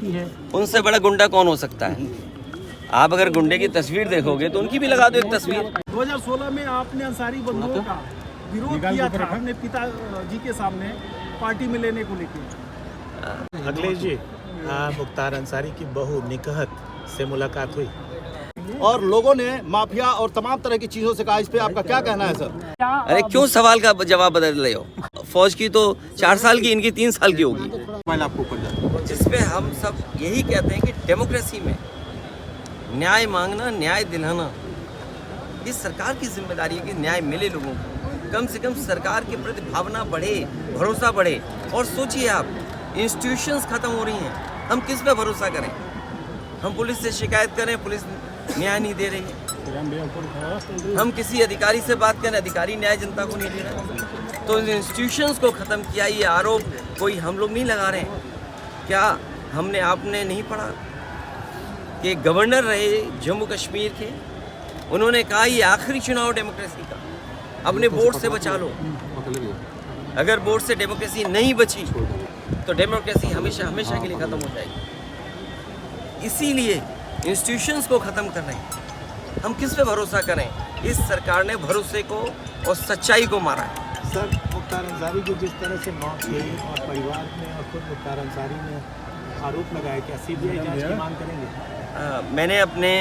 की है। उनसे बड़ा गुंडा कौन हो सकता है? आप अगर गुंडे की तस्वीर देखोगे तो उनकी भी लगा दो एक तस्वीर। 2016 में आपने अंसारी बंधुओं का विरोध किया था अपने पिताजी के सामने पार्टी में लेने को लेकर। अखिलेश जी, मुख्तार अंसारी की बहू निकहत से मुलाकात हुई और लोगों ने माफिया और तमाम तरह की चीजों से कहा, इस पे आपका क्या कहना है सर? अरे क्यों सवाल का जवाब बदल रहे हो? फौज की तो 4 साल की, इनकी 3 साल की होगी। जिसपे हम सब यही कहते हैं कि डेमोक्रेसी में न्याय मांगना, न्याय दिलाना इस सरकार की जिम्मेदारी है कि न्याय मिले लोगों को। कम से कम सरकार के प्रति भावना बढ़े, भरोसा बढ़े। और सोचिए आप, इंस्टीट्यूशंस खत्म हो रही हैं, हम किस पे भरोसा करें? हम पुलिस से शिकायत करें, पुलिस न्याय नहीं दे रही है। हम किसी अधिकारी से बात करें, अधिकारी न्याय जनता को नहीं दे रहा। तो इंस्टीट्यूशंस को ख़त्म किया, ये आरोप कोई हम लोग नहीं लगा रहे हैं। क्या आपने नहीं पढ़ा कि गवर्नर रहे जम्मू कश्मीर के, उन्होंने कहा ये आखिरी चुनाव डेमोक्रेसी का, अपने वोट से बचा लो। अगर वोट से डेमोक्रेसी नहीं बची तो डेमोक्रेसी हमेशा हमेशा के लिए ख़त्म हो जाएगी। इसीलिए इंस्टीट्यूशंस को ख़त्म कर रहे हैं। हम किस पे भरोसा करें? इस सरकार ने भरोसे को और सच्चाई को मारा है। सर, मुख्तार अंसारी की जिस तरह से मौत हुई और परिवार ने और खुद मुख्तार अंसारी ने आरोप लगाया, क्या सीबीआई जांच की मांग करेंगे? मैंने अपने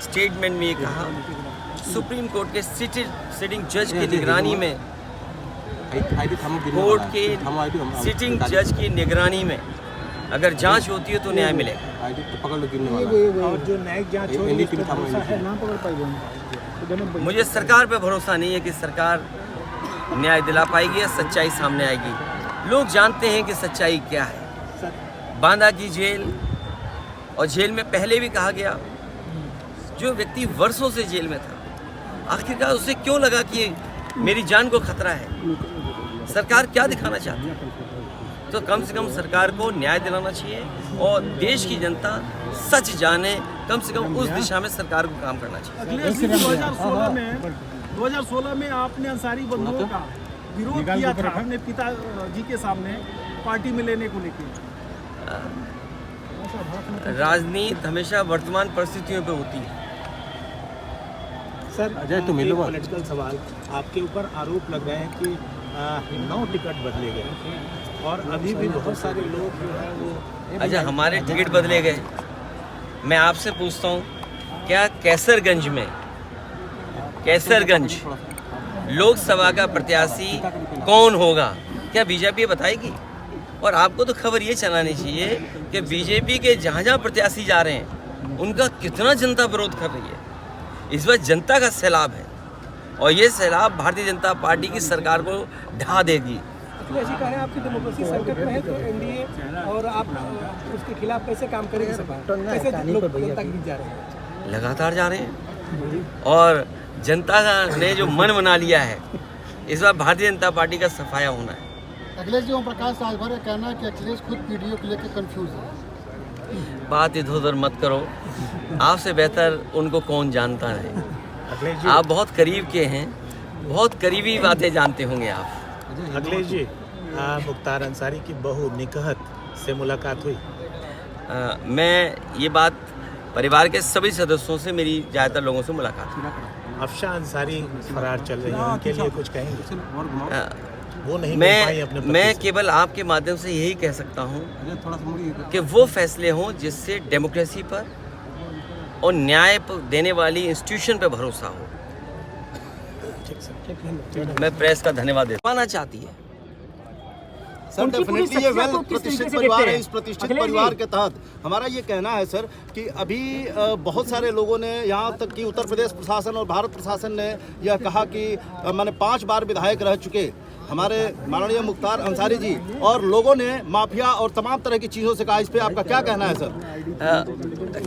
स्टेटमेंट में ये कहा, सुप्रीम कोर्ट के सिटिंग जज की निगरानी में, कोर्ट के सिटिंग जज की निगरानी में अगर जांच होती है तो न्याय मिलेगा। और जो न्यायिक जांच होगी मुझे सरकार पे भरोसा नहीं है कि सरकार न्याय दिला पाएगी या सच्चाई सामने आएगी। लोग जानते हैं कि सच्चाई क्या है। बांदा की जेल, और जेल में पहले भी कहा गया, जो व्यक्ति वर्षों से जेल में था, आखिरकार उसे क्यों लगा कि मेरी जान को खतरा है? सरकार क्या दिखाना चाहती है? तो कम से कम सरकार को न्याय दिलाना चाहिए और देश की जनता सच जाने, कम से कम उस दिशा में सरकार को काम करना चाहिए। अखिलेश जी, 2016 में आपने अंसारी बंधुओं का विरोध किया था अपने पिताजी के सामने पार्टी में लेने को लेकर। राजनीति हमेशा वर्तमान परिस्थितियों पे होती है। सर, अजय तो मिलो पॉलिटिकल सवाल, आपके ऊपर आरोप लग रहे हैं कि 9 टिकट बदले गए और अभी भी बहुत सारे लोग जो है वो। अच्छा, हमारे टिकट बदले गए? मैं आपसे पूछता हूँ, क्या कैसरगंज लोकसभा का प्रत्याशी कौन होगा? क्या बीजेपी बताएगी? और आपको तो खबर ये चलानी चाहिए कि बीजेपी के जहाँ जहाँ प्रत्याशी जा रहे हैं उनका कितना जनता विरोध कर रही है। इस बार जनता का सैलाब है और ये सैलाब भारतीय जनता पार्टी की सरकार को ढा देगी। अखिलेश जी कह रहे हैं आपकी डेमोक्रेसी संकट में है, तो एनडीए और आप उसके खिलाफ कैसे काम करेंगे? कैसे लोग जनता के बीच जा रहे हैं? लगातार जा रहे हैं और जनता ने जो मन बना लिया है, इस बार भारतीय जनता पार्टी का सफाया होना है। अखिलेश जी, ओम प्रकाश राजभर का कहना है कि अखिलेश खुद पीडीओ को लेकर कंफ्यूज है। बात इधर उधर मत करो, आपसे बेहतर उनको कौन जानता है। आप बहुत करीब के हैं, बहुत करीबी बातें जानते होंगे आप। अखिलेश जी, मुख्तार अंसारी की बहू निकहत से मुलाकात हुई? मैं ये बात परिवार के सभी सदस्यों से, मेरी ज़्यादातर लोगों से मुलाकात हुई। अफशान अंसारी फरार चल रही है, उनके लिए कुछ कहेंगे? वो नहीं मैं केवल आपके माध्यम से यही कह सकता हूँ कि वो फैसले हों जिससे डेमोक्रेसी पर और न्याय देने वाली इंस्टीट्यूशन पर भरोसा हो। मैं प्रेस का धन्यवाद देता हूँ। चाहती है सर, डेफिनेटली ये वेल प्रतिष्ठित परिवार है। इस प्रतिष्ठित परिवार के तहत हमारा ये कहना है सर कि अभी बहुत सारे लोगों ने, यहाँ तक कि उत्तर प्रदेश प्रशासन और भारत प्रशासन ने यह कहा कि मैंने 5 बार विधायक रह चुके हमारे माननीय मुख्तार अंसारी जी, और लोगों ने माफिया और तमाम तरह की चीज़ों से कहा, इस पे आपका क्या कहना है सर?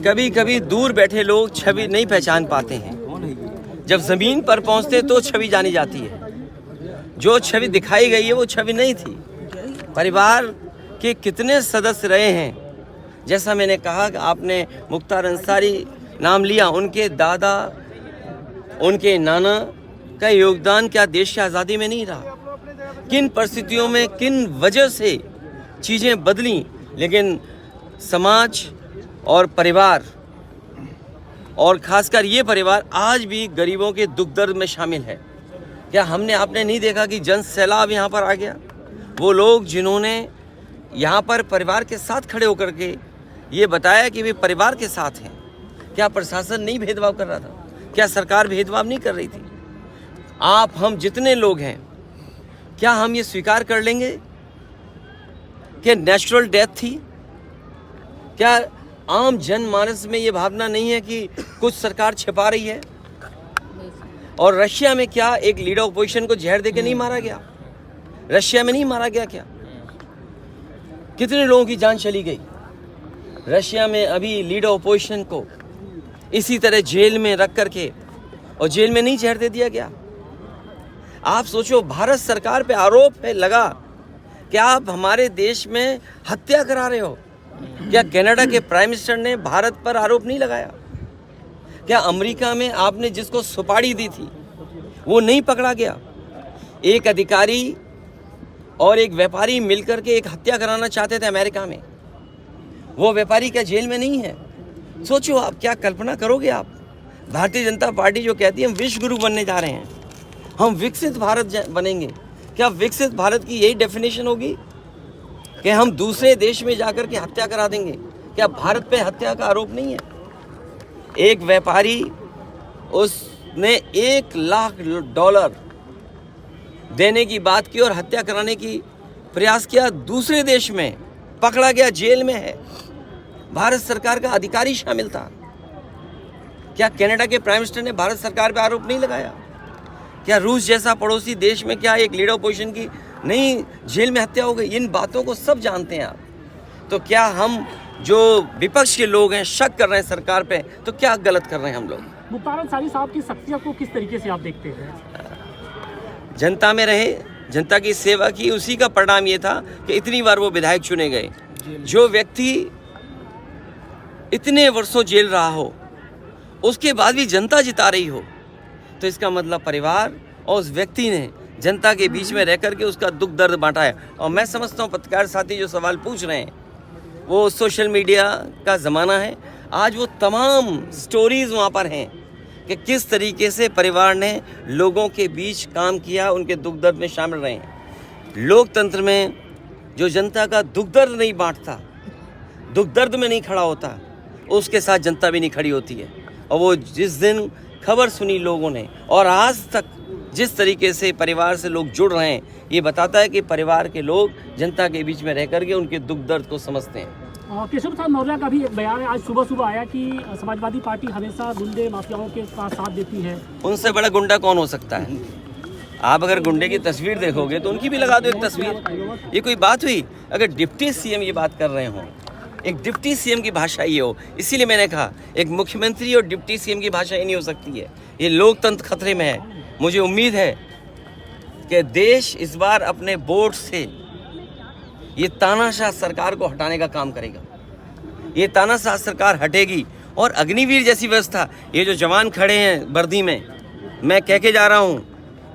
कभी कभी दूर बैठे लोग छवि नहीं पहचान पाते हैं, जब ज़मीन पर पहुँचते तो छवि जानी जाती है। जो छवि दिखाई गई है वो छवि नहीं थी। परिवार के कितने सदस्य रहे हैं, जैसा मैंने कहा कि आपने मुख्तार अंसारी नाम लिया, उनके दादा, उनके नाना का योगदान क्या देश की आज़ादी में नहीं रहा? किन परिस्थितियों में, किन वजह से चीज़ें बदली, लेकिन समाज और परिवार, और खासकर ये परिवार आज भी गरीबों के दुख दर्द में शामिल है। क्या हमने आपने नहीं देखा कि जन सैलाब यहाँ पर आ गया? वो लोग जिन्होंने यहाँ पर परिवार के साथ खड़े होकर के ये बताया कि वे परिवार के साथ हैं। क्या प्रशासन नहीं भेदभाव कर रहा था? क्या सरकार भेदभाव नहीं कर रही थी? आप हम जितने लोग हैं, क्या हम ये स्वीकार कर लेंगे कि नेचुरल डेथ थी? क्या आम जनमानस में ये भावना नहीं है कि कुछ सरकार छिपा रही है? और रशिया में क्या एक लीडर ऑपोजिशन को जहर देके नहीं मारा गया? रशिया में नहीं मारा गया क्या? कितने लोगों की जान चली गई? रशिया में अभी लीडर ऑपोजिशन को इसी तरह जेल में रख करके, और जेल में नहीं जहर दे दिया गया। आप सोचो, भारत सरकार पे आरोप है लगा कि आप हमारे देश में हत्या करा रहे हो। क्या कनाडा के प्राइम मिनिस्टर ने भारत पर आरोप नहीं लगाया? क्या अमेरिका में आपने जिसको सुपारी दी थी वो नहीं पकड़ा गया? एक अधिकारी और एक व्यापारी मिलकर के एक हत्या कराना चाहते थे अमेरिका में, वो व्यापारी क्या जेल में नहीं है? सोचो आप, क्या कल्पना करोगे आप? भारतीय जनता पार्टी जो कहती है हम विश्व गुरु बनने जा रहे हैं, हम विकसित भारत बनेंगे, क्या विकसित भारत की यही डेफिनेशन होगी कि हम दूसरे देश में जाकर के हत्या करा देंगे? क्या भारत पे हत्या का आरोप नहीं है? एक व्यापारी, उसने $1,00,000 देने की बात की और हत्या कराने की प्रयास किया, दूसरे देश में पकड़ा गया, जेल में है। भारत सरकार का अधिकारी शामिल था। क्या कनाडा के प्राइम मिनिस्टर ने भारत सरकार पे आरोप नहीं लगाया? क्या रूस जैसा पड़ोसी देश में क्या एक लीडर ऑपोजिशन की नहीं जेल में हत्या हो गई? इन बातों को सब जानते हैं आप। तो क्या हम जो विपक्ष के लोग हैं शक कर रहे हैं सरकार पे, तो क्या गलत कर रहे हैं हम लोग? मुख्तार अंसारी साहब की शख्सियत को किस तरीके से आप देखते हैं? जनता में रहे, जनता की सेवा की, उसी का परिणाम ये था कि इतनी बार वो विधायक चुने गए। जो व्यक्ति इतने वर्षों जेल रहा हो, उसके बाद भी जनता जिता रही हो, तो इसका मतलब परिवार और उस व्यक्ति ने जनता के बीच में रह करके उसका दुख दर्द बांटा है। और मैं समझता हूँ पत्रकार साथी जो सवाल पूछ रहे हैं, वो सोशल मीडिया का ज़माना है, आज वो तमाम स्टोरीज़ वहाँ पर हैं कि किस तरीके से परिवार ने लोगों के बीच काम किया, उनके दुख दर्द में शामिल रहे हैं। लोकतंत्र में जो जनता का दुख दर्द नहीं बांटता, दुख दर्द में नहीं खड़ा होता, उसके साथ जनता भी नहीं खड़ी होती है। और वो जिस दिन खबर सुनी लोगों ने, और आज तक जिस तरीके से परिवार से लोग जुड़ रहे हैं, ये बताता है कि परिवार के लोग जनता के बीच में रह करके उनके दुख दर्द को समझते हैं। केशव प्रसाद मौर्य का भी एक बयान है आज सुबह आया कि समाजवादी पार्टी हमेशा गुंडे माफियाओं के साथ देती है। उनसे बड़ा गुंडा कौन हो सकता है? आप अगर गुंडे की तस्वीर देखोगे तो उनकी भी लगा दो एक तस्वीर। ये कोई बात हुई? अगर डिप्टी सीएम ये बात कर रहे हों, एक डिप्टी सीएम की भाषा ये हो, इसीलिए मैंने कहा एक मुख्यमंत्री और डिप्टी सीएम की भाषा ये नहीं हो सकती है। ये लोकतंत्र खतरे में है। मुझे उम्मीद है कि देश इस बार अपने बोर्ड से ये तानाशाह सरकार को हटाने का काम करेगा। ये तानाशाह सरकार हटेगी और अग्निवीर जैसी व्यवस्था, ये जो जवान खड़े हैं वर्दी में, मैं कह के जा रहा हूँ,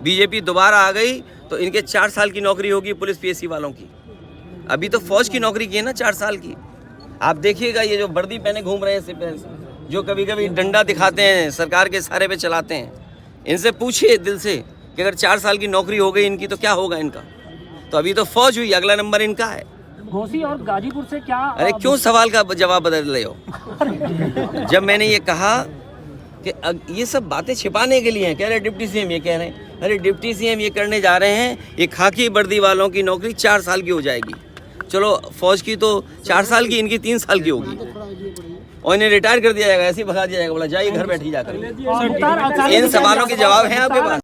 बीजेपी दोबारा आ गई तो इनके 4 साल की नौकरी होगी पुलिस पीएससी वालों की। अभी तो फौज की नौकरी की है ना 4 साल की। आप देखिएगा ये जो वर्दी पहने घूम रहे हैं सिपाही, जो कभी कभी डंडा दिखाते हैं, सरकार के सहारे पे चलाते हैं, इनसे पूछिए दिल से कि अगर 4 साल की नौकरी हो गई इनकी तो क्या होगा इनका? तो अभी तो फौज हुई, अगला नंबर इनका है। घोसी और गाजीपुर से क्या? अरे क्यों सवाल का जवाब बदल रहे हो? जब मैंने ये कहा कि ये सब बातें छिपाने के लिए हैं, कह रहे डिप्टी सीएम ये कह रहे हैं, अरे डिप्टी सीएम ये करने जा रहे हैं, ये खाकी वर्दी वालों की नौकरी 4 साल की हो जाएगी। चलो फौज की तो 4 साल की, इनकी 3 साल की होगी, और इन्हें रिटायर कर दिया जाएगा, ऐसे ही भगा दिया जाएगा, बोला जाइए घर बैठिए जाकर। इन सवालों के जवाब हैं आपके पास?